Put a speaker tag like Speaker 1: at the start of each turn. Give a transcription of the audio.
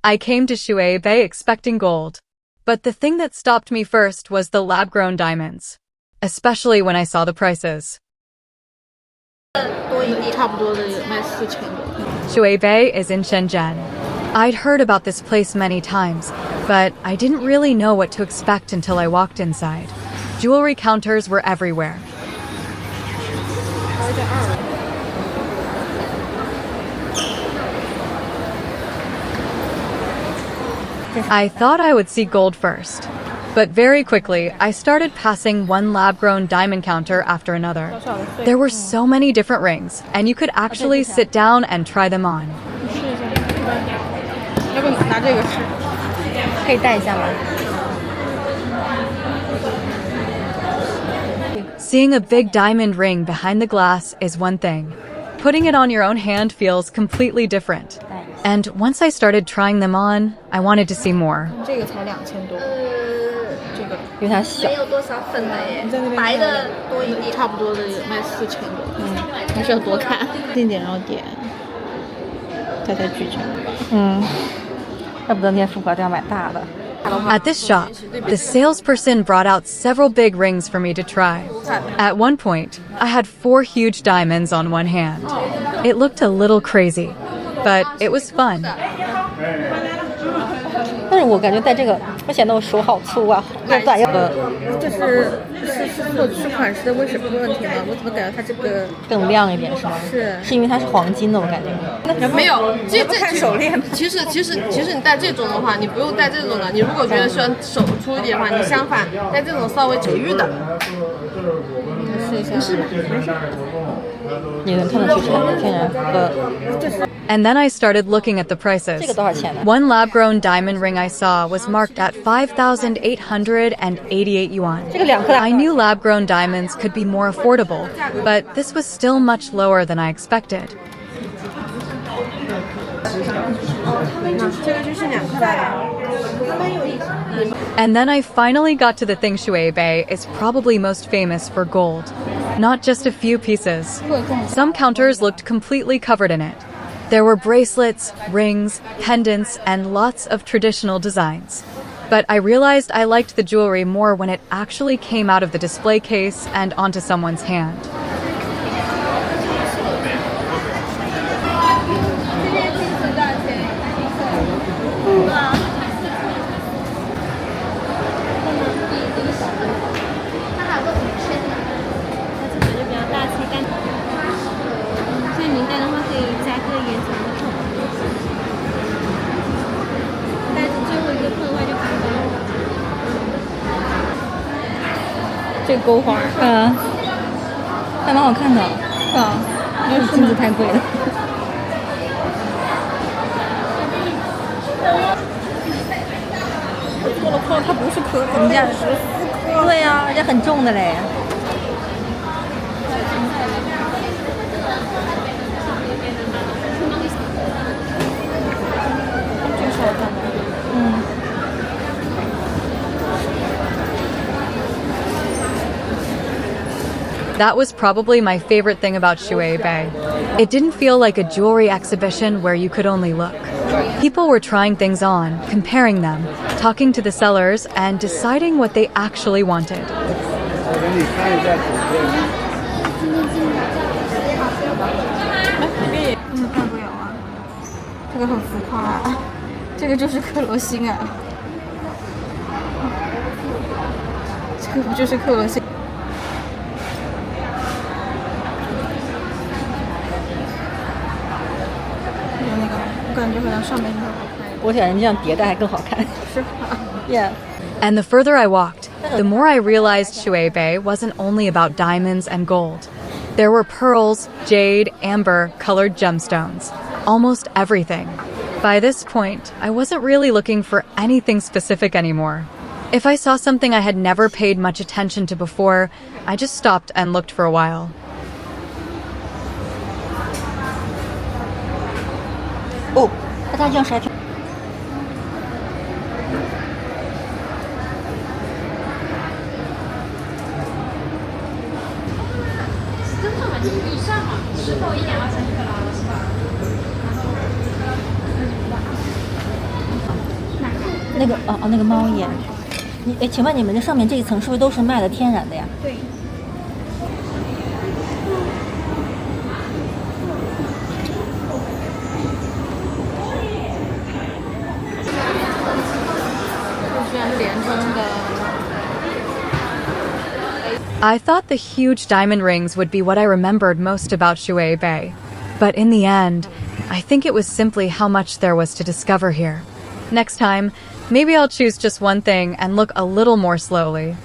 Speaker 1: I came to Shuibei expecting gold. But the thing that stopped me first was the lab-grown diamonds, especially when I saw the prices. Shuibei is in Shenzhen. I'd heard about this place many times, but I didn't really know what to expect until I walked inside. Jewelry counters were everywhere. I thought I would see gold first, but very quickly I started passing one lab-grown diamond counter after another. There were so many different rings, and you could actually sit down and try them on. Seeing a big diamond ring behind the glass is one thing. Putting it on your own hand feels completely different. And once I started trying them on, I wanted to see more. At this shop, the salesperson brought out several big rings for me to try. At one point, I had 4 huge diamonds on one hand. It looked a little crazy, but it was fun.
Speaker 2: 但是我感觉戴这个，我显得我手好粗啊，又短又
Speaker 3: 是款式的问题吗？我怎么感觉它这个
Speaker 2: 更亮一点是吗？是因为它是黄金的，我感觉。
Speaker 3: 没有，这看手链。其实你戴这种的话，你不用戴这种的。你如果觉得喜欢手粗一点的话，你相反戴这种稍微垂玉的。试一下。没事。
Speaker 2: 你能看得出天然
Speaker 1: And then I started looking at the prices. One lab-grown diamond ring I saw was marked at 5,888 yuan. I knew lab-grown diamonds could be more affordable, but this was still much lower than I expected. And then I finally got to the thing Shuibei is probably most famous for gold. Not just a few pieces. Some counters looked completely covered in it. There were bracelets, rings, pendants, and lots of traditional designs. But I realized I liked the jewelry more when it actually came out of the display case and onto someone's hand.
Speaker 2: 这个钩花，还蛮好看的，因为金子太贵了。做了破，它不是颗，怎么讲？14颗。对呀，而且很重的嘞。这个是好看的。
Speaker 1: That was probably my favorite thing about Shuibei. It didn't feel like a jewelry exhibition where you could only look. People were trying things on, comparing them, talking to the sellers, and deciding what they actually wanted.
Speaker 3: 这个很浮夸，这个就是克罗心啊，这个不就是克罗心？我感觉好像上面更好看。
Speaker 2: 我感觉这样叠戴还更好看。
Speaker 3: 是吧
Speaker 2: Yeah.
Speaker 1: And the further I walked, the more I realized Shuibei wasn't only about diamonds and gold. There were pearls, jade, amber, colored gemstones. Almost everything. By this point, I wasn't really looking for anything specific anymore. If I saw something I had never paid much attention to before, I just stopped and looked for a while.
Speaker 2: Oh, 它这样是还挺。那个那个猫眼。请问你们这上面这一层是不是都是卖的天然的呀？
Speaker 4: 对。
Speaker 3: 居然是连中的。
Speaker 1: I thought the huge diamond rings would be what I remembered most about Shuibei. But in the end, I think it was simply how much there was to discover here. Next time, maybe I'll choose just one thing and look a little more slowly.